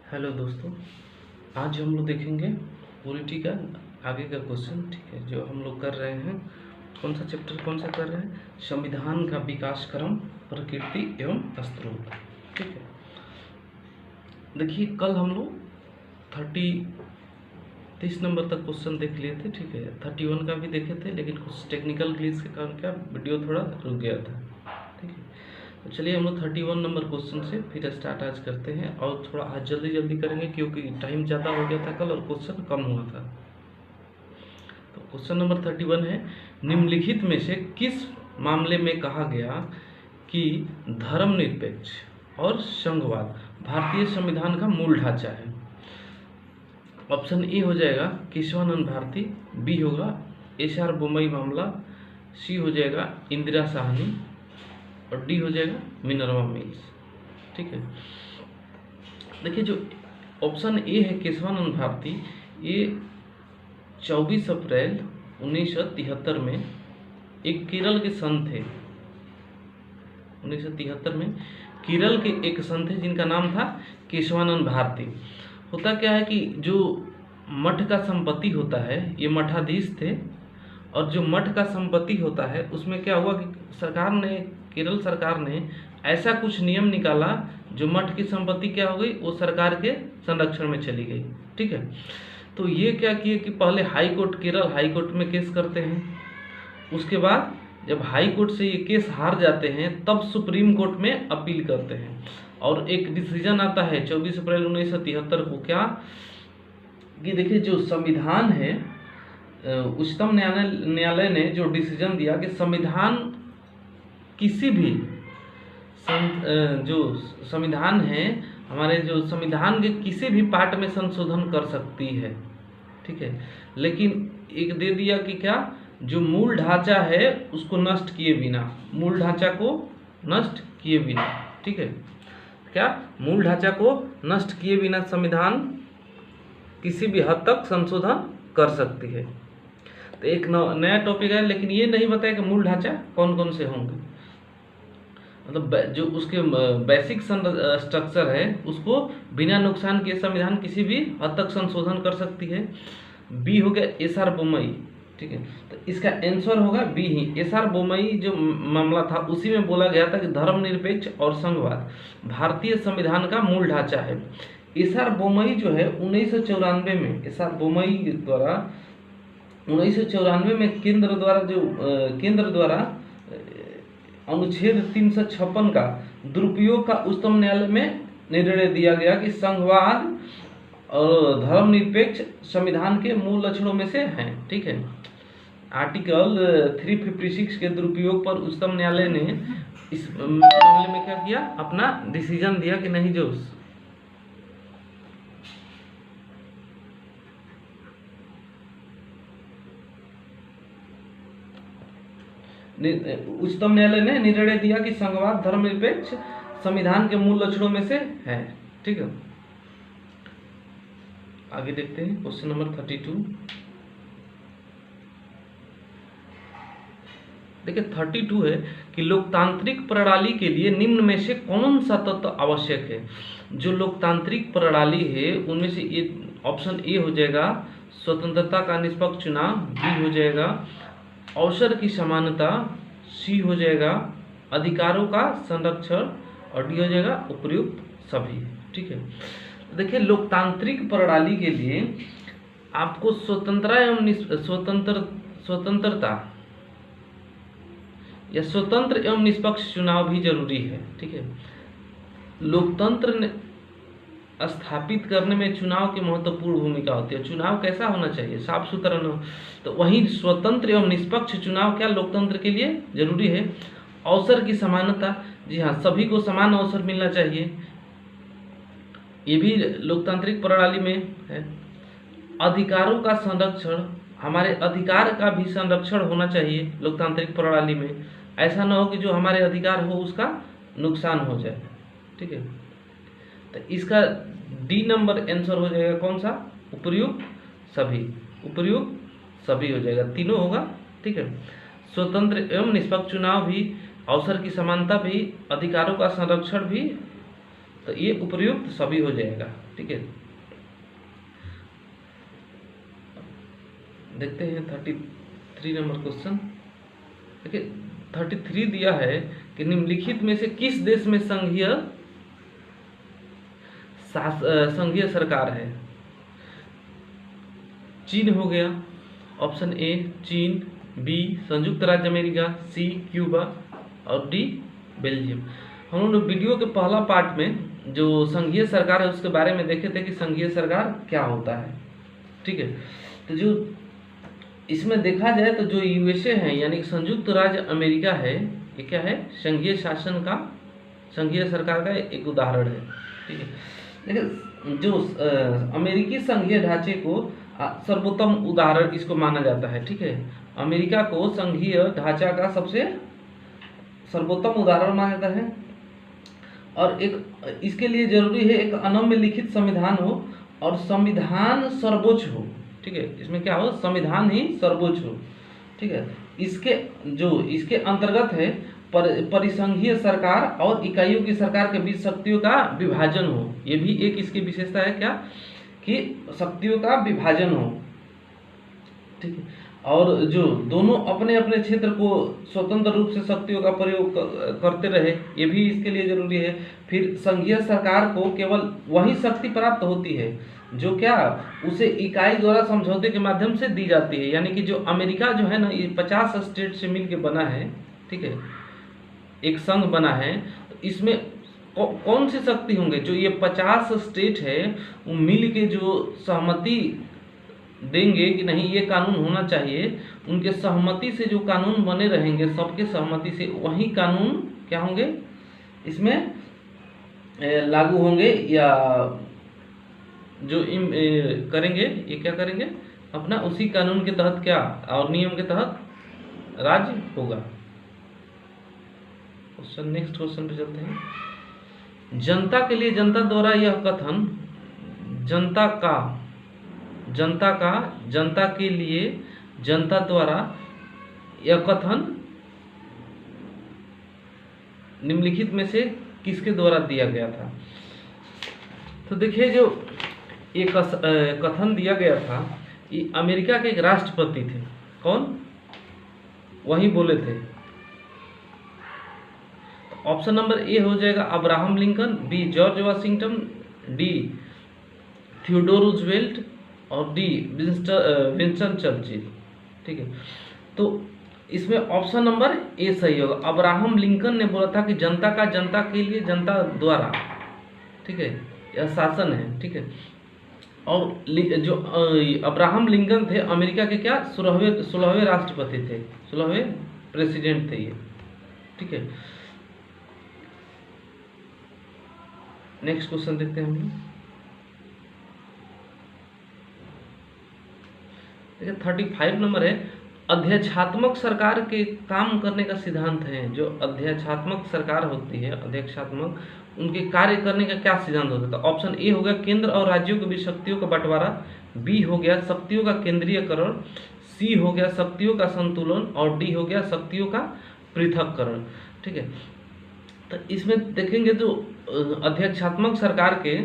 Hello दोस्तों, आज हम लोग देखेंगे पॉलिटी का आगे का क्वेश्चन। ठीक है, जो हम लोग कर रहे हैं, कौन सा चैप्टर कौन सा कर रहे हैं? संविधान का विकास क्रम, प्रकृति एवं स्रोत। ठीक है, देखिए कल हम लोग 30 नंबर तक क्वेश्चन देख लिए थे। ठीक है, 31 का भी देखे थे, लेकिन कुछ टेक्निकल ग्लिच के कारण क्या वीडियो थोड़ा रुक गया था। ठीक है, तो चलिए हम लोग 31 नंबर क्वेश्चन से फिर स्टार्ट आज करते हैं, और थोड़ा आज जल्दी जल्दी करेंगे क्योंकि टाइम ज़्यादा हो गया था कल और क्वेश्चन कम हुआ था। तो क्वेश्चन नंबर 31 है, निम्नलिखित में से किस मामले में कहा गया कि धर्मनिरपेक्ष और संघवाद भारतीय संविधान का मूल ढांचा है? ऑप्शन ए हो जाएगा केशवानंद भारती, बी होगा एस.आर. बोम्मई मामला, सी हो जाएगा इंदिरा साहनी और डी हो जाएगा मिनर्वा मिल्स। ठीक है, देखिए जो ऑप्शन ए है केशवानंद भारती, ये 24 अप्रैल 1973 में एक केरल के संत थे। 1973 में केरल के एक संत थे जिनका नाम था केशवानंद भारती। होता क्या है कि जो मठ का संपत्ति होता है, ये मठाधीश थे, और जो मठ का संपत्ति होता है उसमें क्या हुआ कि सरकार ने, केरल सरकार ने ऐसा कुछ नियम निकाला जो मठ की संपत्ति क्या हो गई, वो सरकार के संरक्षण में चली गई। ठीक है, तो ये क्या किए कि पहले high court, Kerala high court में केस करते हैं, उसके बाद जब हाई कोर्ट से ये केस हार जाते हैं तब सुप्रीम कोर्ट में अपील करते हैं, और एक डिसीजन आता है 24 अप्रैल 1973 को, क्या कि देखिए जो संविधान है, उच्चतम न्यायालय ने जो डिसीजन दिया कि संविधान किसी भी जो संविधान है हमारे, जो संविधान के किसी भी पार्ट में संशोधन कर सकती है। ठीक है, लेकिन एक दे दिया कि क्या, जो मूल ढांचा है उसको नष्ट किए बिना, मूल ढांचा को नष्ट किए बिना। ठीक है, क्या मूल ढांचा को नष्ट किए बिना संविधान किसी भी हद तक संशोधन कर सकती है। तो एक नया टॉपिक है, लेकिन ये नहीं बताया कि मूल ढांचा कौन कौन से होंगे, मतलब जो उसके बेसिक स्ट्रक्चर है उसको बिना नुकसान किए संविधान किसी भी हद तक संशोधन कर सकती है। बी हो गया एस.आर. बोम्मई। ठीक है, तो इसका आंसर होगा बी ही। एस.आर. बोम्मई जो मामला था उसी में बोला गया था कि धर्मनिरपेक्ष और संघवाद भारतीय संविधान का मूल ढांचा है। एस.आर. बोम्मई जो है 1994 में, एस.आर. बोम्मई द्वारा 1994 में केंद्र द्वारा अनुच्छेद 356 का दुरुपयोग का उच्चतम न्यायालय में निर्णय दिया गया कि संघवाद और धर्मनिरपेक्ष संविधान के मूल लक्षणों में से हैं। ठीक है, आर्टिकल 356 के दुरुपयोग पर उच्चतम न्यायालय ने इस मामले में क्या किया, अपना डिसीजन दिया कि नहीं, जो उच्चतम न्यायालय ने निर्णय दिया कि संघवाद धर्मनिरपेक्ष संविधान के मूल लक्षणों में से है। ठीक है, आगे देखते हैं क्वेश्चन नंबर 32। देखिए 32 है कि लोकतांत्रिक प्रणाली के लिए निम्न में से कौन सा तत्व आवश्यक है? जो लोकतांत्रिक प्रणाली है उनमें से ये ऑप्शन ए हो जाएगा स्वतंत्रता का निष्पक्ष चुनाव, बी हो जाएगा अवसर की समानता, सी हो जाएगा अधिकारों का संरक्षण और डी हो जाएगा उपयुक्त सभी। ठीक है, देखिए लोकतांत्रिक प्रणाली के लिए आपको स्वतंत्रता या स्वतंत्र एवं निष्पक्ष चुनाव भी जरूरी है। ठीक है, लोकतंत्र स्थापित करने में चुनाव की महत्वपूर्ण भूमिका होती है। चुनाव कैसा होना चाहिए, साफ सुथरा न, तो वहीं स्वतंत्र एवं निष्पक्ष चुनाव क्या लोकतंत्र के लिए जरूरी है। अवसर की समानता, जी हाँ, सभी को समान अवसर मिलना चाहिए, ये भी लोकतांत्रिक प्रणाली में है। अधिकारों का संरक्षण, हमारे अधिकार का भी संरक्षण होना चाहिए लोकतांत्रिक प्रणाली में, ऐसा न हो कि जो हमारे अधिकार हो उसका नुकसान हो जाए। ठीक है, तो इसका डी नंबर आंसर हो जाएगा कौन सा, उपयुक्त सभी, उपयुक्त सभी हो जाएगा, तीनों होगा। ठीक है, स्वतंत्र एवं निष्पक्ष चुनाव भी, अवसर की समानता भी, अधिकारों का संरक्षण भी, तो ये उपर्युक्त सभी हो जाएगा। ठीक है, देखते हैं 33 नंबर क्वेश्चन। देखिए 33 दिया है कि निम्नलिखित में से किस देश में संघीय सरकार है। चीन हो गया, ऑप्शन ए चीन, बी संयुक्त राज्य अमेरिका, सी क्यूबा और डी बेल्जियम। हम लोग वीडियो के पहला पार्ट में जो संघीय सरकार है उसके बारे में देखे थे कि संघीय सरकार क्या होता है। ठीक है, तो जो इसमें देखा जाए तो जो यूएसए है यानी कि संयुक्त राज्य अमेरिका है, ये क्या है, संघीय शासन का, संघीय सरकार का एक उदाहरण है। ठीक है, देखिए जो अमेरिकी संघीय ढांचे को सर्वोत्तम उदाहरण इसको माना जाता है। ठीक है, अमेरिका को संघीय ढांचा का सबसे सर्वोत्तम उदाहरण माना जाता है। और एक इसके लिए जरूरी है एक अनम्य लिखित संविधान हो और संविधान सर्वोच्च हो। ठीक है, इसमें क्या हो, संविधान ही सर्वोच्च हो। ठीक है, इसके अंतर्गत है परिसंघीय सरकार और इकाइयों की सरकार के बीच शक्तियों का विभाजन हो। ये भी एक इसकी विशेषता है क्या, कि शक्तियों का विभाजन हो। ठीक है, और जो दोनों अपने अपने क्षेत्र को स्वतंत्र रूप से शक्तियों का प्रयोग करते रहे, ये भी इसके लिए जरूरी है। फिर संघीय सरकार को केवल वही शक्ति प्राप्त होती है जो क्या उसे इकाई द्वारा समझौते के माध्यम से दी जाती है। यानी कि जो अमेरिका जो है ना, ये 50 स्टेट से मिलके बना है। ठीक है, एक संघ बना है, तो इसमें कौन सी शक्ति होंगे, जो ये 50 स्टेट है वो मिल के जो सहमति देंगे कि नहीं ये कानून होना चाहिए, उनके सहमति से जो कानून बने रहेंगे, सबके सहमति से वही कानून क्या होंगे, इसमें लागू होंगे या जो करेंगे, ये क्या करेंगे अपना उसी कानून के तहत क्या और नियम के तहत राज्य होगा। क्वेश्चन, नेक्स्ट क्वेश्चन पे चलते हैं। जनता के लिए जनता द्वारा यह कथन, जनता के लिए जनता द्वारा यह कथन निम्नलिखित में से किसके द्वारा दिया गया था। तो देखिए जो एक कथन दिया गया था, ये अमेरिका के एक राष्ट्रपति थे। कौन, वही बोले थे। ऑप्शन नंबर ए हो जाएगा Abraham Lincoln, B George Washington, D Theodore Roosevelt और डी विंस्टन चर्चिल। ठीक है, तो इसमें ऑप्शन नंबर ए सही होगा। अब्राहम लिंकन ने बोला था कि जनता का जनता के लिए जनता द्वारा, ठीक है, यह शासन है। ठीक है, और जो अब्राहम लिंकन थे अमेरिका के क्या 16वें राष्ट्रपति थे, 16वें प्रेसिडेंट थे ये। ठीक है, नेक्स्ट क्वेश्चन देखते हैं हम लोग। देखिए 35 नंबर है, अध्यक्षात्मक सरकार के काम करने का सिद्धांत है। जो अध्यक्षात्मक सरकार होती है, अध्यक्षात्मक, उनके कार्य करने का क्या सिद्धांत होता है। तो ऑप्शन ए हो गया केंद्र और राज्यों के बीच शक्तियों का बंटवारा, बी हो गया शक्तियों का केंद्रीयकरण, सी हो गया शक्तियों का संतुलन और डी हो गया शक्तियों का पृथक्करण। ठीक है, तो इसमें देखेंगे जो अध्यक्षात्मक सरकार के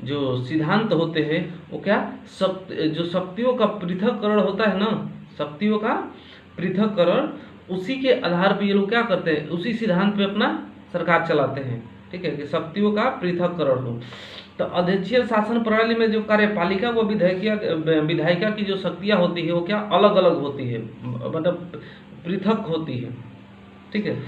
जो सिद्धांत होते हैं वो क्या, जो शक्तियों का पृथक्करण होता है ना, शक्तियों का पृथक्करण, उसी के आधार पर ये लोग क्या करते हैं, उसी सिद्धांत पे अपना सरकार चलाते हैं। ठीक है, कि शक्तियों का पृथक्करण हो। तो अध्यक्षीय शासन प्रणाली में जो कार्यपालिका व विधायिका की जो शक्तियां होती है वो क्या अलग अलग होती है, मतलब पृथक होती है। ठीक है,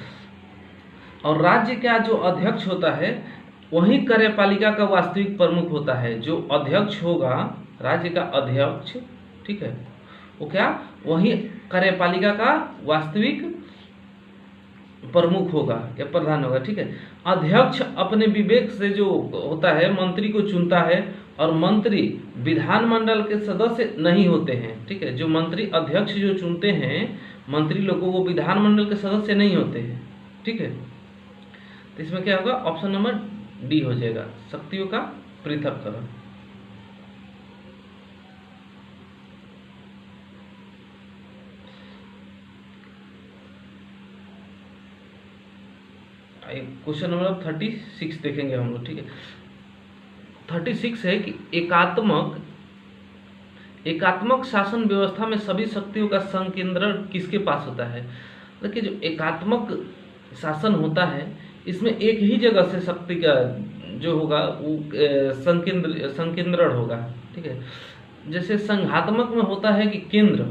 और राज्य का जो अध्यक्ष होता है वही कार्यपालिका का वास्तविक प्रमुख होता है। जो अध्यक्ष होगा राज्य का अध्यक्ष, ठीक है, वो क्या वही कार्यपालिका का वास्तविक प्रमुख होगा या प्रधान होगा। ठीक है, अध्यक्ष अपने विवेक से जो होता है मंत्री को चुनता है और मंत्री विधानमंडल के सदस्य नहीं होते हैं। ठीक है, जो मंत्री अध्यक्ष जो चुनते हैं मंत्री लोगों, वो विधानमंडल के सदस्य नहीं होते हैं। ठीक है, तो इसमें क्या होगा, ऑप्शन नंबर डी हो जाएगा, शक्तियों का पृथक्करण। क्वेश्चन नंबर 36 देखेंगे हम लोग। ठीक है, 36 है कि एकात्मक शासन व्यवस्था में सभी शक्तियों का संकेंद्रण किसके पास होता है। देखिए जो एकात्मक शासन होता है इसमें एक ही जगह से शक्ति का जो होगा वो संकेंद्रण होगा, ठीक है। जैसे संघात्मक में होता है कि केंद्र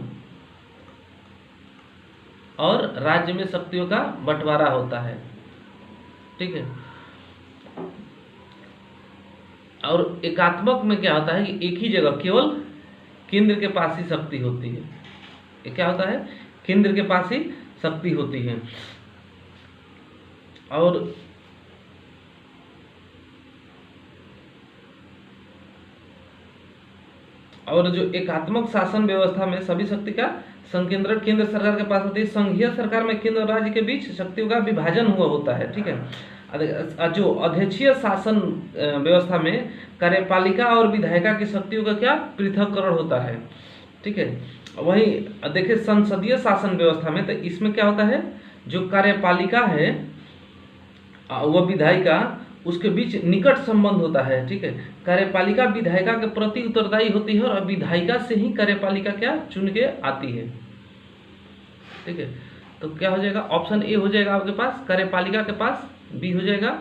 और राज्य में शक्तियों का बंटवारा होता है, ठीक है। और एकात्मक में क्या होता है कि एक ही जगह केवल केंद्र के पास ही शक्ति होती है। ये क्या होता है, केंद्र के पास ही शक्ति होती है। और जो एकात्मक शासन व्यवस्था में सभी शक्ति का संकेंद्रण केंद्र सरकार के पास होती है। संघीय सरकार में केंद्र और राज्य के बीच शक्तियों का विभाजन हुआ होता है, ठीक है। जो अध्यक्षीय शासन व्यवस्था में कार्यपालिका और विधायिका की शक्तियों का क्या पृथक्करण होता है, ठीक है। वही देखिए संसदीय शासन व्यवस्था में तो इसमें क्या होता है, जो कार्यपालिका है वह विधायिका उसके बीच निकट संबंध होता है, ठीक है। कार्यपालिका विधायिका के प्रति उत्तरदायी होती है और विधायिका से ही कार्यपालिका क्या चुन के आती है, ठीक है। तो क्या हो जाएगा, ऑप्शन ए हो जाएगा आपके पास कार्यपालिका के पास, बी हो जाएगा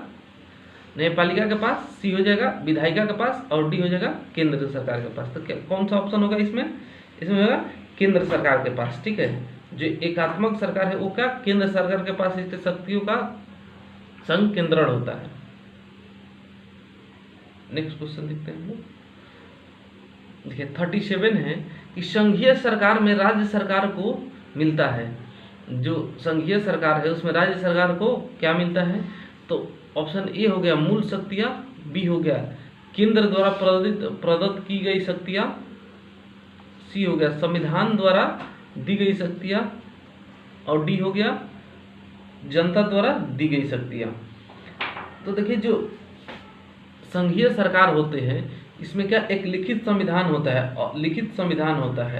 न्यायपालिका के पास, सी हो जाएगा विधायिका के पास और डी हो जाएगा केंद्र सरकार के पास। तो क्या कौन सा ऑप्शन होगा इसमें होगा केंद्र सरकार के पास, ठीक है। जो एकात्मक सरकार है वो क्या केंद्र सरकार के पास इसके शक्तियों का संकेंद्रण होता है। नेक्स्ट क्वेश्चन देखते हैं हम लोग। देखिए 37 है कि संघीय सरकार में राज्य सरकार को मिलता है। जो संघीय सरकार है उसमें राज्य सरकार को क्या मिलता है, तो ऑप्शन ए हो गया मूल शक्तियां, बी हो गया केंद्र द्वारा प्रदत्त की गई शक्तियां, सी हो गया संविधान द्वारा दी गई शक्तियां और डी हो गया जनता द्वारा दी गई शक्तियां। तो देखिए जो संघीय सरकार होते हैं इसमें क्या एक लिखित संविधान होता है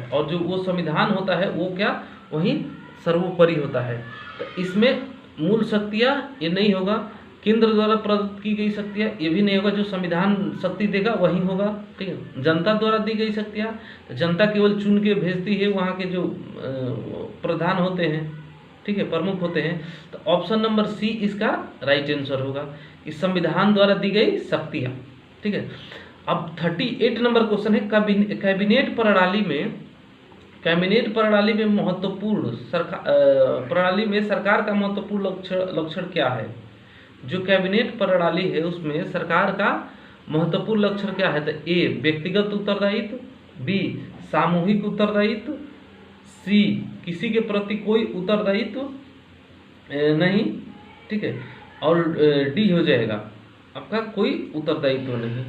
और जो वो संविधान होता है वो क्या वही सर्वोपरि होता है। तो इसमें मूल शक्तियां ये नहीं होगा, केंद्र द्वारा प्रदत्त की गई शक्तियां ये भी नहीं होगा, जो संविधान शक्ति देगा वही होगा, ठीक है। जनता द्वारा दी गई शक्तियां तो जनता केवल चुन के भेजती है, वहाँ के जो प्रधान होते हैं, ठीक है, प्रमुख होते हैं। तो ऑप्शन नंबर सी इसका राइट आंसर होगा कि संविधान द्वारा दी गई शक्तियां, ठीक है। अब 38 नंबर क्वेश्चन है कैबिनेट प्रणाली में महत्वपूर्ण प्रणाली में सरकार का महत्वपूर्ण लक्षण क्या है। जो कैबिनेट प्रणाली है उसमें सरकार का महत्वपूर्ण लक्षण क्या है, तो ए व्यक्तिगत उत्तरदायित्व, बी सामूहिक उत्तरदायित्व, सी किसी के प्रति कोई उत्तरदायित्व नहीं, ठीक है, और डी हो जाएगा आपका कोई उत्तरदायित्व नहीं।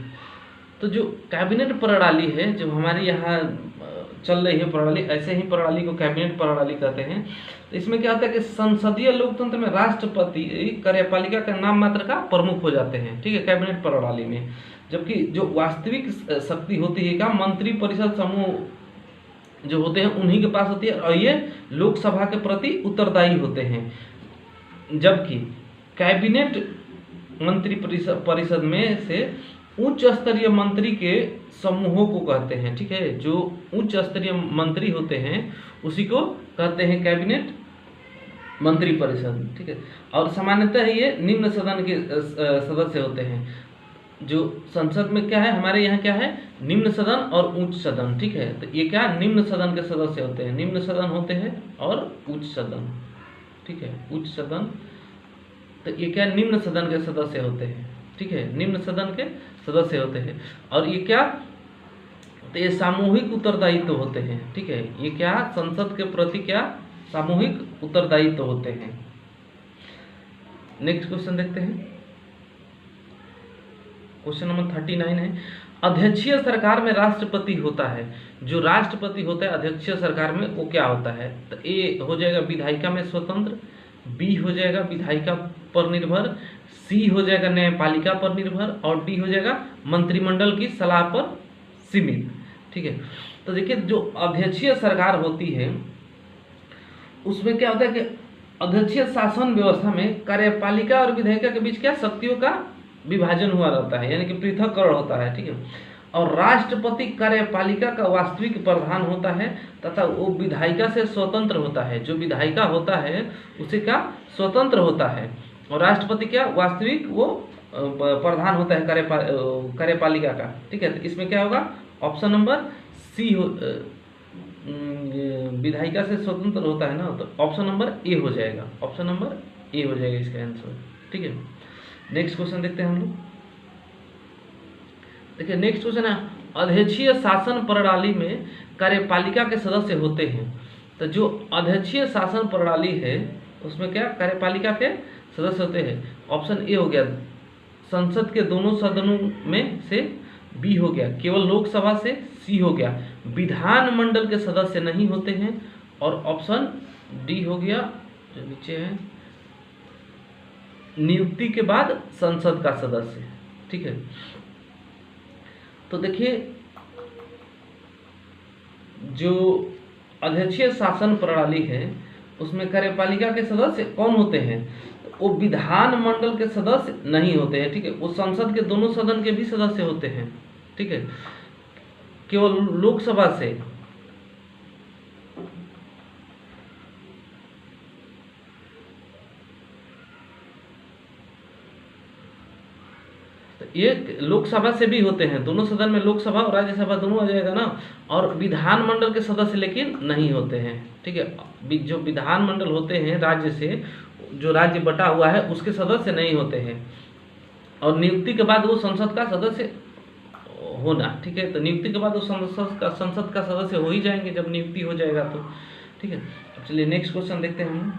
तो जो कैबिनेट प्रणाली है जो हमारे यहाँ चल रही है प्रणाली, ऐसे ही प्रणाली को कैबिनेट प्रणाली कहते हैं। तो इसमें क्या होता है कि संसदीय लोकतंत्र में राष्ट्रपति कार्यपालिका का नाम मात्र का प्रमुख हो जाते हैं, ठीक है, कैबिनेट प्रणाली में। जबकि जो वास्तविक शक्ति होती है क्या मंत्री परिषद समूह जो होते हैं उन्हीं के पास होती है और ये लोकसभा के प्रति उत्तरदायी होते हैं। जबकि कैबिनेट मंत्री परिषद में से उच्च स्तरीय मंत्री के समूहों को कहते हैं, ठीक है। जो उच्च स्तरीय मंत्री होते हैं उसी को कहते हैं कैबिनेट मंत्री परिषद, ठीक है। और सामान्यतः ये निम्न सदन के सदस्य होते हैं। जो संसद में क्या है हमारे यहाँ क्या है निम्न सदन और उच्च सदन, ठीक है। तो ये क्या निम्न सदन के सदस्य होते हैं, निम्न सदन होते हैं और उच्च सदन, ठीक है, उच्च सदन। तो ये क्या निम्न सदन के सदस्य होते हैं, ठीक है, निम्न सदन के सदस्य होते हैं। और ये क्या तो ये सामूहिक उत्तरदायित्व होते हैं, ठीक है। ये क्या संसद के प्रति क्या सामूहिक उत्तरदायित्व होते हैं। नेक्स्ट क्वेश्चन देखते हैं। क्वेश्चन नंबर 39 है अध्यक्षीय सरकार में राष्ट्रपति होता है। जो राष्ट्रपति होता है अध्यक्षीय सरकार में वो क्या होता है, तो ए हो जाएगा विधायिका में स्वतंत्र, बी हो जाएगा विधायिका पर निर्भर, सी हो जाएगा न्यायपालिका पर निर्भर और डी हो जाएगा मंत्रिमंडल की सलाह पर सीमित, ठीक है। तो देखिए जो अध्यक्षीय सरकार होती है उसमें क्या होता है कि अध्यक्षीय शासन व्यवस्था में कार्यपालिका और विधायिका के बीच क्या शक्तियों का विभाजन हुआ रहता है, यानी कि पृथककरण होता है, ठीक है। और राष्ट्रपति कार्यपालिका का वास्तविक प्रधान होता है तथा वो विधायिका से स्वतंत्र होता है। जो विधायिका होता है उसे क्या स्वतंत्र होता है, और राष्ट्रपति क्या वास्तविक वो प्रधान होता है कार्यपालिका का, ठीक है। तो इसमें क्या होगा, ऑप्शन नंबर सी विधायिका से स्वतंत्र होता है ना, तो ऑप्शन नंबर ए हो जाएगा, ऑप्शन नंबर ए हो जाएगा इसका आंसर, ठीक है। नेक्स्ट क्वेश्चन देखते हैं हम लोग। देखिए नेक्स्ट क्वेश्चन है, अध्यक्षीय शासन प्रणाली में कार्यपालिका के सदस्य होते हैं। तो जो अध्यक्षीय शासन प्रणाली है उसमें क्या कार्यपालिका के सदस्य होते हैं। ऑप्शन ए हो गया संसद के दोनों सदनों में से, बी हो गया केवल लोकसभा से, सी हो गया विधानमंडल के सदस्य नहीं होते हैं, और ऑप्शन डी हो गया जो नीचे है नियुक्ति के बाद संसद का सदस्य, ठीक है। तो देखिए जो अध्यक्षीय शासन प्रणाली है उसमें कार्यपालिका के सदस्य कौन होते हैं, तो वो विधानमंडल के सदस्य नहीं होते हैं, ठीक है। वो संसद के दोनों सदन के भी सदस्य होते हैं, ठीक है, केवल लोकसभा से। तो ये लोकसभा से भी होते हैं, दोनों सदन में लोकसभा और राज्यसभा दोनों आ जाएगा ना, और विधानमंडल के सदस्य लेकिन नहीं होते हैं, ठीक है। जो विधानमंडल होते हैं राज्य से, जो राज्य बटा हुआ है उसके सदस्य नहीं होते हैं, और नियुक्ति के बाद वो संसद का सदस्य होना, ठीक है। तो नियुक्ति के बाद वो संसद का सदस्य हो ही जाएंगे जब नियुक्ति हो जाएगा तो, ठीक है। अब चलिए नेक्स्ट क्वेश्चन देखते हैं हम।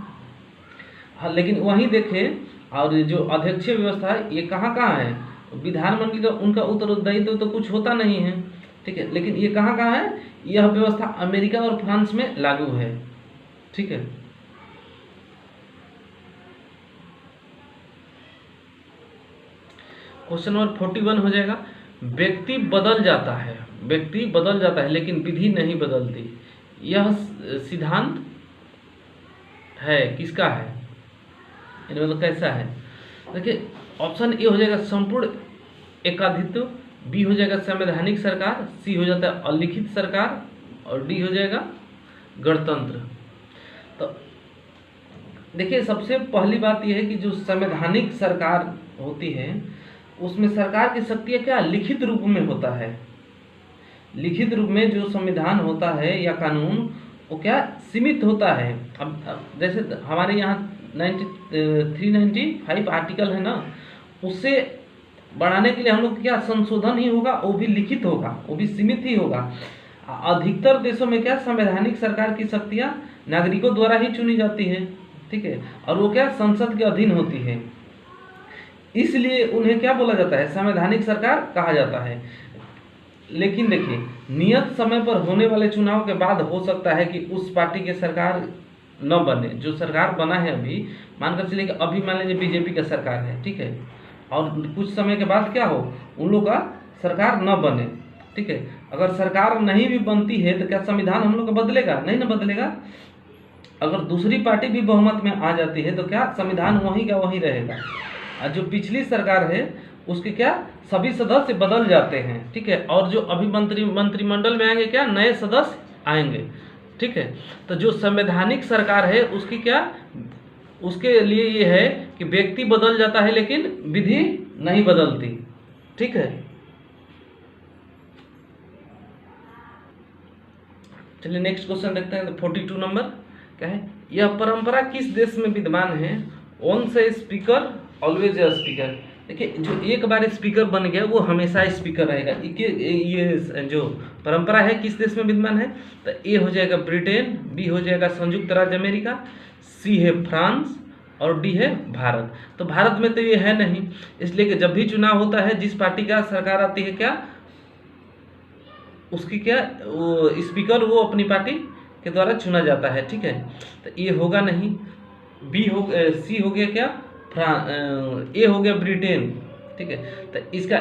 हाँ लेकिन वहीं देखें, और जो अध्यक्षीय व्यवस्था है ये कहाँ कहाँ है, विधानमंडल का उनका उत्तरदायित्व तो कुछ होता नहीं है, ठीक है, लेकिन ये कहाँ कहाँ है, यह व्यवस्था अमेरिका और फ्रांस में लागू है, ठीक है। क्वेश्चन नंबर 41 हो जाएगा, व्यक्ति बदल जाता है, व्यक्ति बदल जाता है लेकिन विधि नहीं बदलती, यह सिद्धांत है किसका है, मतलब कैसा है। देखिए ऑप्शन ए हो जाएगा संपूर्ण एकाधित्व, बी हो जाएगा संवैधानिक सरकार, सी हो जाता है अलिखित सरकार, और डी हो जाएगा गणतंत्र। तो देखिए सबसे पहली बात यह है कि जो संवैधानिक सरकार होती है उसमें सरकार की शक्तियाँ क्या लिखित रूप में होता है, लिखित रूप में जो संविधान होता है या कानून वो क्या सीमित होता है। अब जैसे हमारे यहाँ 395 आर्टिकल है ना, उससे बढ़ाने के लिए हम लोग क्या संशोधन ही होगा, वो भी लिखित होगा, वो भी सीमित ही होगा। अधिकतर देशों में क्या संवैधानिक सरकार की शक्तियाँ नागरिकों द्वारा ही चुनी जाती है, ठीक है, और वो क्या संसद के अधीन होती है, इसलिए उन्हें क्या बोला जाता है संवैधानिक सरकार कहा जाता है। लेकिन देखिए नियत समय पर होने वाले चुनाव के बाद हो सकता है कि उस पार्टी के सरकार न बने, जो सरकार बना है अभी मानकर चलिए कि अभी मान लीजिए बीजेपी का सरकार है, ठीक है, और कुछ समय के बाद क्या हो उन लोग का सरकार न बने, ठीक है। अगर सरकार नहीं भी बनती है तो क्या संविधान हम लोग का बदलेगा, नहीं ना बदलेगा। अगर दूसरी पार्टी भी बहुमत में आ जाती है तो क्या संविधान वहीं का वहीं रहेगा, और जो पिछली सरकार है उसके क्या सभी सदस्य बदल जाते हैं, ठीक है, और जो अभी मंत्रिमंडल में आएंगे क्या नए सदस्य आएंगे, ठीक है। तो जो संवैधानिक सरकार है उसकी क्या उसके लिए ये है कि व्यक्ति बदल जाता है लेकिन विधि नहीं बदलती, ठीक है। चलिए नेक्स्ट क्वेश्चन देखते हैं। 42 नंबर क्या है, यह परंपरा किस देश में विद्यमान है, once a speaker always a speaker. देखिए जो एक बार स्पीकर बन गया वो हमेशा स्पीकर रहेगा, ये जो परंपरा है किस देश में विद्यमान है, तो ए हो जाएगा ब्रिटेन, बी हो जाएगा संयुक्त राज्य अमेरिका, सी है फ्रांस, और डी है भारत। तो भारत में तो ये है नहीं, इसलिए कि जब भी चुनाव होता है जिस पार्टी का सरकार आती है क्या उसकी क्या वो स्पीकर वो अपनी पार्टी के द्वारा चुना जाता है, ठीक है। तो ये होगा नहीं, सी हो गया क्या ए हो गया ब्रिटेन, ठीक है। तो इसका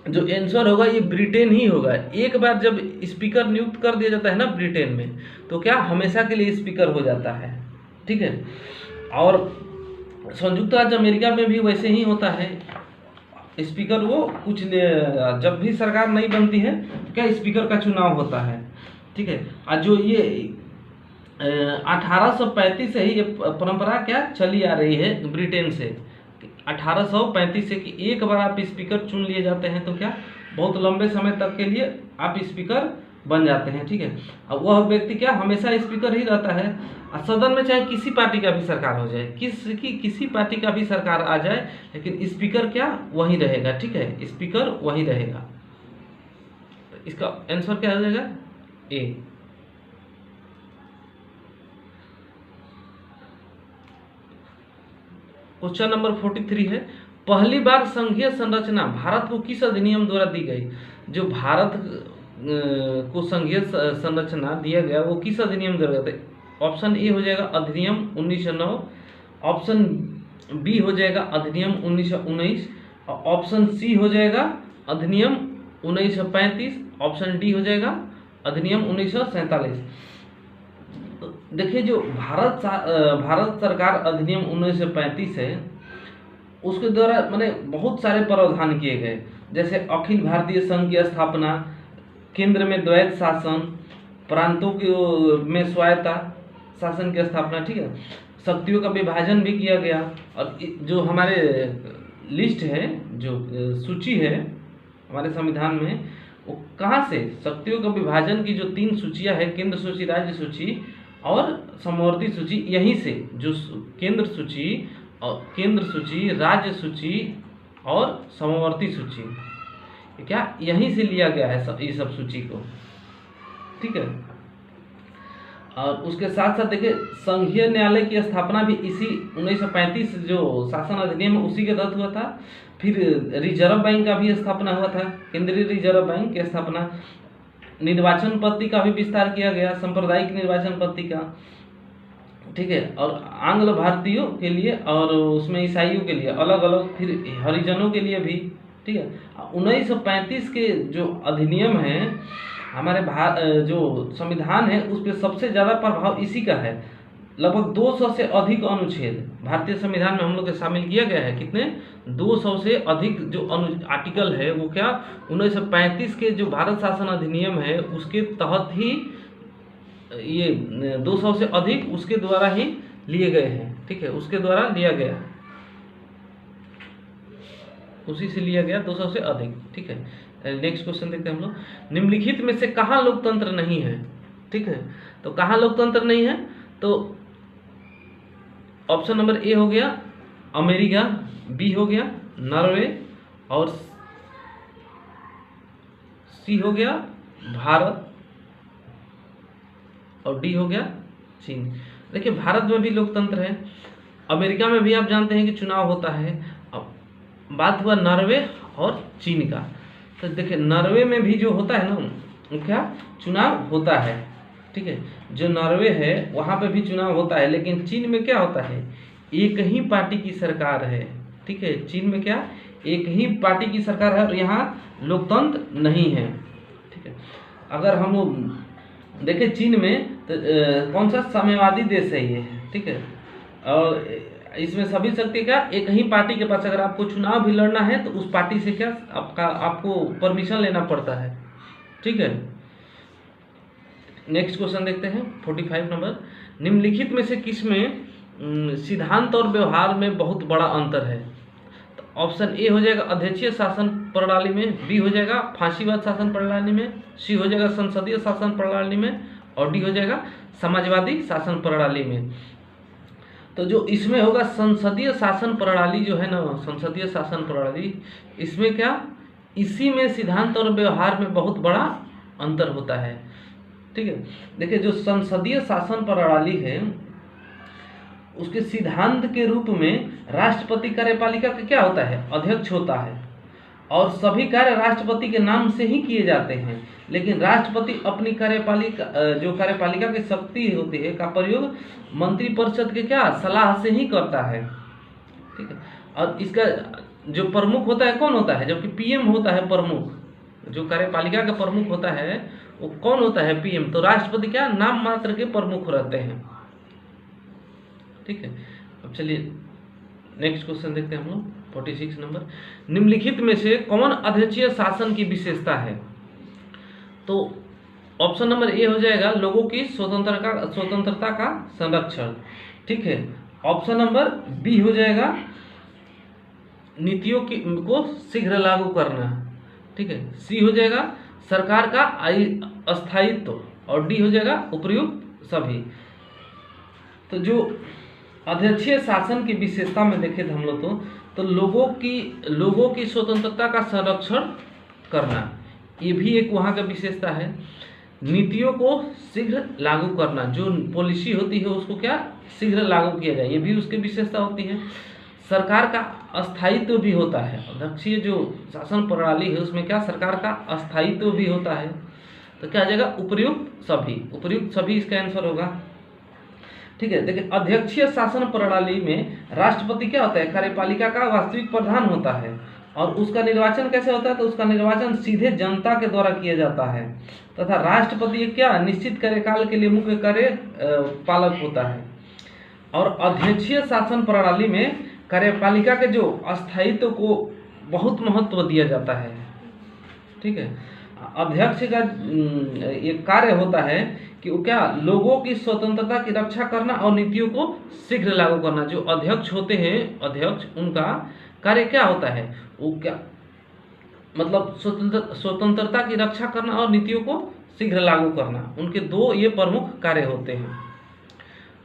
जो आंसर होगा ये ब्रिटेन ही होगा। एक बार जब स्पीकर नियुक्त कर दिया जाता है ना ब्रिटेन में तो क्या हमेशा के लिए स्पीकर हो जाता है, ठीक है। और संयुक्त राज्य अमेरिका में भी वैसे ही होता है, स्पीकर वो जब भी सरकार नहीं बनती है तो क्या स्पीकर का चुनाव होता है, ठीक है। और जो ये 1835 से ही ये परंपरा क्या चली आ रही है ब्रिटेन से, 1835 से कि एक बार आप स्पीकर चुन लिए जाते हैं तो क्या बहुत लंबे समय तक के लिए आप स्पीकर बन जाते हैं, ठीक है। अब वह व्यक्ति क्या हमेशा स्पीकर ही रहता है। और सदन में चाहे किसी पार्टी का भी सरकार हो जाए, किसी पार्टी का भी सरकार आ जाए, लेकिन स्पीकर क्या वही रहेगा, ठीक है, स्पीकर वही रहेगा। तो इसका आंसर क्या हो जाएगा? ए। क्वेश्चन नंबर 43 है, पहली बार संघीय संरचना भारत को किस अधिनियम द्वारा दी गई? जो भारत को संघीय संरचना दिया गया वो किस अधिनियम द्वारा दिया? ऑप्शन ए हो जाएगा अधिनियम 1909, ऑप्शन बी हो जाएगा अधिनियम 1919, ऑप्शन सी हो जाएगा अधिनियम 1935, ऑप्शन डी हो जाएगा अधिनियम 1947। देखिए जो भारत सरकार अधिनियम 1935 है उसके द्वारा मैंने बहुत सारे प्रावधान किए गए, जैसे अखिल भारतीय संघ की स्थापना, केंद्र में द्वैत शासन, प्रांतों के में स्वायत्ता शासन की स्थापना, ठीक है, शक्तियों का विभाजन भी किया गया। और जो हमारे लिस्ट है, जो सूची है हमारे संविधान में, वो कहाँ से शक्तियों का विभाजन की जो 3 सूचियां है, केंद्र सूची, राज्य सूची और समवर्ती सूची, यहीं से जो केंद्र सूची, राज्य सूची और समवर्ती सूची, क्या यहीं से लिया गया है ये सब सूची को, ठीक है। और उसके साथ साथ देखिए संघीय न्यायालय की स्थापना भी इसी 1935 जो शासन अधिनियम उसी के तहत हुआ था। फिर रिजर्व बैंक का भी स्थापना हुआ था, केंद्रीय रिजर्व बैंक की स्थापना, निर्वाचन पद्धति का भी विस्तार किया गया, सांप्रदायिक निर्वाचन पद्धति का, ठीक है, और आंग्ल भारतीयों के लिए और उसमें ईसाइयों के लिए अलग अलग, फिर हरिजनों के लिए भी, ठीक है। 1935 के जो अधिनियम है हमारे जो संविधान है उस पर सबसे ज़्यादा प्रभाव इसी का है। लगभग 200 से अधिक अनुच्छेद भारतीय संविधान में हम लोग के शामिल किया गया है। कितने? 200 से अधिक जो आर्टिकल है वो क्या 1935 के जो भारत शासन अधिनियम है उसके तहत ही, ये 200 से अधिक उसके द्वारा ही लिए गए हैं, ठीक है, उसके द्वारा लिया गया, उसी से लिया गया 200 से अधिक, ठीक है। नेक्स्ट क्वेश्चन देखते हैं हम लोग, निम्नलिखित में से कहाँ लोकतंत्र नहीं है, ठीक है। तो कहाँ लोकतंत्र नहीं है? तो ऑप्शन नंबर ए हो गया अमेरिका, बी हो गया नॉर्वे, और सी हो गया भारत, और डी हो गया चीन। देखिए भारत में भी लोकतंत्र है, अमेरिका में भी आप जानते हैं कि चुनाव होता है। अब बात हुआ नॉर्वे और चीन का, तो देखिए नॉर्वे में भी जो होता है ना क्या चुनाव होता है, ठीक है, जो नॉर्वे है वहाँ पे भी चुनाव होता है। लेकिन चीन में क्या होता है, एक ही पार्टी की सरकार है, ठीक है, चीन में क्या एक ही पार्टी की सरकार है और यहाँ लोकतंत्र नहीं है, ठीक है। अगर हम देखें चीन में तो कौन सा साम्यवादी देश है ये, ठीक है, और इसमें सभी शक्ति का एक ही पार्टी के पास, अगर आपको चुनाव भी लड़ना है तो उस पार्टी से क्या आपको परमिशन लेना पड़ता है, ठीक है। नेक्स्ट क्वेश्चन देखते हैं 45 नंबर, निम्नलिखित में से किसमें सिद्धांत और व्यवहार में बहुत बड़ा अंतर है? तो ऑप्शन ए हो जाएगा अध्यक्षीय शासन प्रणाली में, बी हो जाएगा फांसीवाद शासन प्रणाली में, सी हो जाएगा संसदीय शासन प्रणाली में, और डी हो जाएगा समाजवादी शासन प्रणाली में। तो जो इसमें होगा संसदीय शासन प्रणाली जो है ना, संसदीय शासन प्रणाली, इसमें क्या इसी में सिद्धांत और व्यवहार में बहुत बड़ा अंतर होता है, ठीक है। देखिए जो संसदीय शासन प्रणाली है उसके सिद्धांत के रूप में राष्ट्रपति कार्यपालिका का क्या होता है, अध्यक्ष होता है, और सभी कार्य राष्ट्रपति के नाम से ही किए जाते हैं। लेकिन राष्ट्रपति अपनी कार्यपालिका की शक्ति होती है का प्रयोग मंत्रिपरिषद के क्या सलाह से ही करता है, ठीक है। और इसका जो प्रमुख होता है कौन होता है, जबकि पीएम होता है प्रमुख, जो कार्यपालिका का प्रमुख होता है वो कौन होता है, पीएम। तो राष्ट्रपति क्या नाम मात्र के प्रमुख रहते हैं, ठीक है। अब चलिए नेक्स्ट क्वेश्चन देखते हैं हम लोग 46 नंबर, निम्नलिखित में से कौन अध्यक्षीय शासन की विशेषता है? तो ऑप्शन नंबर ए हो जाएगा लोगों की स्वतंत्रता का संरक्षण, ठीक है। ऑप्शन नंबर बी हो जाएगा नीतियों को शीघ्र लागू करना, ठीक है। सी हो जाएगा सरकार का स्थायित्व, और डी हो जाएगा उपर्युक्त सभी। तो जो अध्यक्षीय शासन की विशेषता में देखें हम लोग तो लोगों की स्वतंत्रता का संरक्षण करना, ये भी एक वहाँ का विशेषता है। नीतियों को शीघ्र लागू करना, जो पॉलिसी होती है उसको क्या शीघ्र लागू किया जाए, ये भी उसकी विशेषता होती है। सरकार का अस्थायित्व भी होता है, अध्यक्षीय जो शासन प्रणाली है उसमें क्या सरकार का अस्थायित्व भी होता है। तो क्या आ जाएगा उपर्युक्त सभी इसका आंसर होगा, ठीक है। देखिए अध्यक्षीय शासन प्रणाली में राष्ट्रपति क्या होता है, कार्यपालिका का वास्तविक प्रधान होता है, और उसका निर्वाचन कैसे होता है, तो उसका निर्वाचन सीधे जनता के द्वारा किया जाता है, तथा राष्ट्रपति क्या निश्चित कार्यकाल के लिए मुख्य कार्यपालक होता है। और अध्यक्षीय शासन प्रणाली में कार्यपालिका के जो स्थायित्व को बहुत महत्व दिया जाता है, ठीक है। अध्यक्ष का एक कार्य होता है कि वो क्या लोगों की स्वतंत्रता की रक्षा करना और नीतियों को शीघ्र लागू करना। जो अध्यक्ष होते हैं, अध्यक्ष उनका कार्य क्या होता है, वो क्या मतलब स्वतंत्रता की रक्षा करना और नीतियों को शीघ्र लागू करना, उनके दो ये प्रमुख कार्य होते हैं।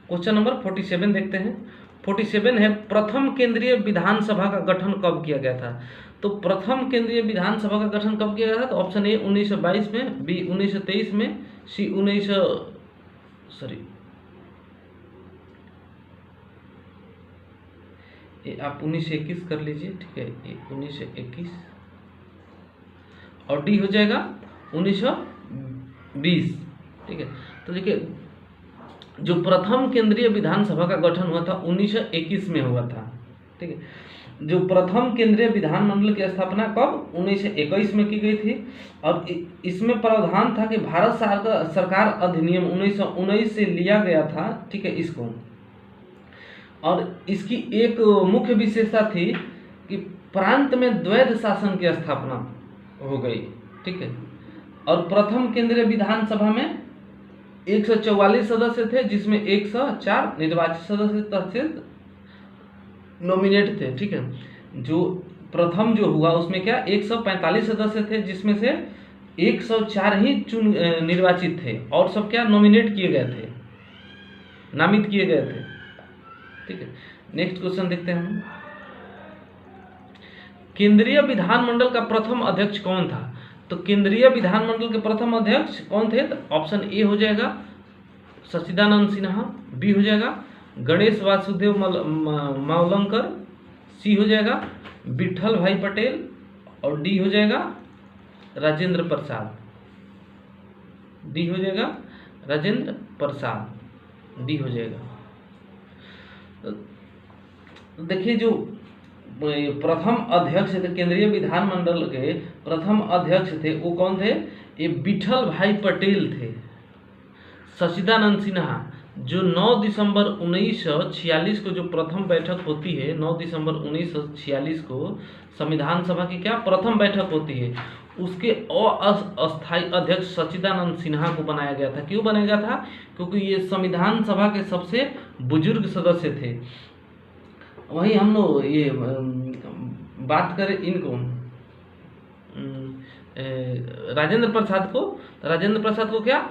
क्वेश्चन नंबर 47 देखते हैं। 47 है प्रथम केंद्रीय विधानसभा का गठन कब किया गया था? तो प्रथम केंद्रीय विधानसभा का गठन कब किया गया था? तो ऑप्शन ए 1922 में, बी 1923 में, सी 1921 कर लीजिए, ठीक है, 1921, और डी हो जाएगा 1920, ठीक है। तो देखिए जो प्रथम केंद्रीय विधानसभा का गठन हुआ था 1921 में हुआ था, ठीक है। जो प्रथम केंद्रीय विधानमंडल की स्थापना कब 1921 में की गई थी, और इसमें प्रावधान था कि भारत सरकार अधिनियम 1919 से लिया गया था, ठीक है, इसको। और इसकी एक मुख्य विशेषता थी कि प्रांत में द्वैध शासन की स्थापना हो गई, ठीक है। और प्रथम केंद्रीय विधानसभा में 144 सदस्य थे, जिसमें 104 निर्वाचित सदस्य नॉमिनेट थे, ठीक है। जो प्रथम जो हुआ उसमें क्या 145 सदस्य थे, जिसमें से 104 ही निर्वाचित थे, और सब क्या नॉमिनेट किए गए थे, नामित किए गए थे, ठीक है। नेक्स्ट क्वेश्चन देखते हैं हम। केंद्रीय विधानमंडल का प्रथम अध्यक्ष कौन था? तो केंद्रीय विधानमंडल के प्रथम अध्यक्ष कौन थे? तो ऑप्शन ए हो जाएगा सच्चिदानंद सिन्हा, बी हो जाएगा गणेश वासुदेव मावलंकर, सी हो जाएगा विट्ठल भाई पटेल, और डी हो जाएगा राजेंद्र प्रसाद, डी हो जाएगा राजेंद्र प्रसाद, डी हो जाएगा। देखिए जो प्रथम अध्यक्ष थे केंद्रीय विधानमंडल के, प्रथम अध्यक्ष थे वो कौन थे? ये विट्ठल भाई पटेल थे। सच्चिदानंद सिन्हा जो 9 दिसंबर 1946 को जो प्रथम बैठक होती है, 9 दिसंबर 1946 को संविधान सभा की क्या प्रथम बैठक होती है, उसके अस्थायी अध्यक्ष सच्चिदानंद सिन्हा को बनाया गया था। क्यों बनाया गया था? क्योंकि ये संविधान सभा के सबसे बुजुर्ग सदस्य थे। वहीं हम लोग ये बात करें इनको राजेंद्र प्रसाद को, राजेंद्र प्रसाद को क्या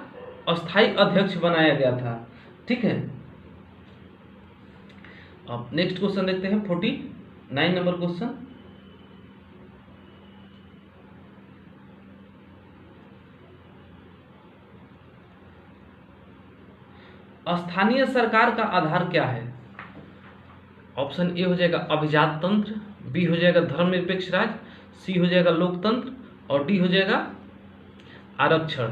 अस्थायी अध्यक्ष बनाया गया था, ठीक है। अब नेक्स्ट क्वेश्चन देखते हैं 49 नंबर क्वेश्चन। स्थानीय सरकार का आधार क्या है? ऑप्शन ए हो जाएगा अभिजात तंत्र, बी हो जाएगा धर्मनिरपेक्ष राज, सी हो जाएगा लोकतंत्र, और डी हो जाएगा आरक्षण।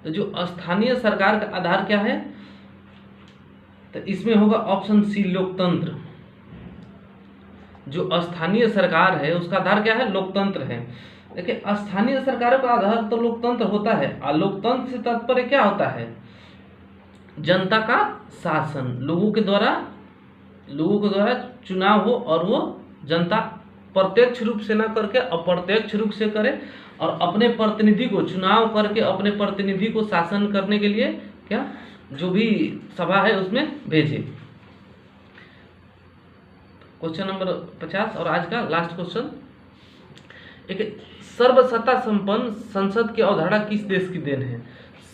तो जो स्थानीय सरकार का आधार क्या है, तो इसमें होगा ऑप्शन सी लोकतंत्र। जो स्थानीय सरकार है उसका आधार क्या है? लोकतंत्र है। देखिए स्थानीय सरकारों का आधार तो लोकतंत्र होता है, और लोकतंत्र से तात्पर्य क्या होता है? जनता का शासन, लोगों के द्वारा चुनाव हो और वो जनता प्रत्यक्ष रूप से ना करके अप्रत्यक्ष रूप से करे, और अपने प्रतिनिधि को चुनाव करके अपने प्रतिनिधि को शासन करने के लिए क्या जो भी सभा है उसमें भेजे। क्वेश्चन नंबर 50 और आज का लास्ट क्वेश्चन, एक सर्वसत्ता संपन्न संसद की अवधारणा किस देश की देन है?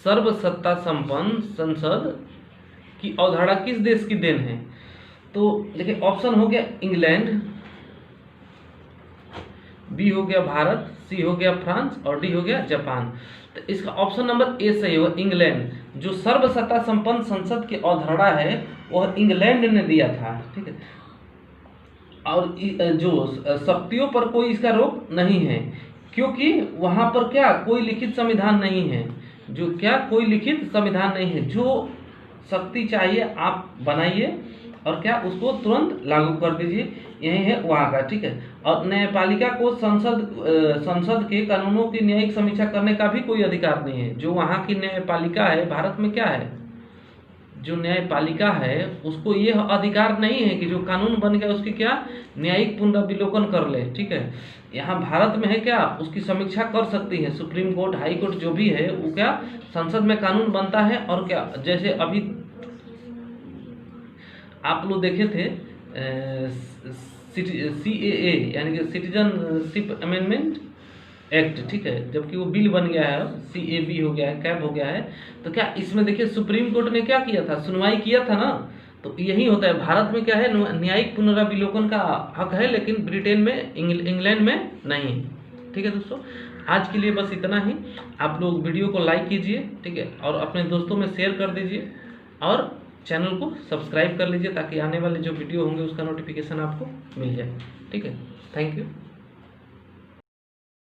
सर्वसत्ता संपन्न संसद की अवधारणा किस देश की देन है? तो देखिए ऑप्शन हो गया इंग्लैंड, बी हो गया भारत, सी हो गया फ्रांस और डी हो गया जापान। तो इसका ऑप्शन नंबर ए सही होगा, इंग्लैंड। जो सर्वसत्ता संपन्न संसद की अवधारणा है वह इंग्लैंड ने दिया था, ठीक है। और जो शक्तियों पर कोई इसका रोक नहीं है, क्योंकि वहां पर क्या कोई लिखित संविधान नहीं है, जो क्या कोई लिखित संविधान नहीं है। जो शक्ति चाहिए आप बनाइए और क्या उसको तुरंत लागू कर दीजिए, यही है वहाँ का, ठीक है। और न्यायपालिका को संसद के कानूनों की न्यायिक समीक्षा करने का भी कोई अधिकार नहीं है। जो वहाँ की न्यायपालिका है, भारत में क्या है, जो न्यायपालिका है उसको ये अधिकार नहीं है कि जो कानून बन गया उसकी क्या न्यायिक पुनर्विलोकन कर ले, ठीक है। यहाँ भारत में है क्या उसकी समीक्षा कर सकती है सुप्रीम कोर्ट, हाई कोर्ट, जो भी है वो क्या संसद में कानून बनता है। और क्या जैसे अभी आप लोग देखे थे CAA यानी कि सिटीजनशिप अमेंडमेंट एक्ट, ठीक है, जबकि वो बिल बन गया है, CAB हो गया है, कैब हो गया है। तो क्या इसमें देखिए सुप्रीम कोर्ट ने क्या किया था, सुनवाई किया था ना। तो यही होता है, भारत में क्या है न्यायिक पुनराविलोकन का हक है, लेकिन ब्रिटेन में इंग्लैंड में नहीं, ठीक है दोस्तों। आज के लिए बस इतना ही। आप लोग वीडियो को लाइक कीजिए, ठीक है, और अपने दोस्तों में शेयर कर दीजिए और चैनल को सब्सक्राइब कर लीजिए ताकि आने वाले जो वीडियो होंगे उसका नोटिफिकेशन आपको मिल जाए, ठीक है। Thank you.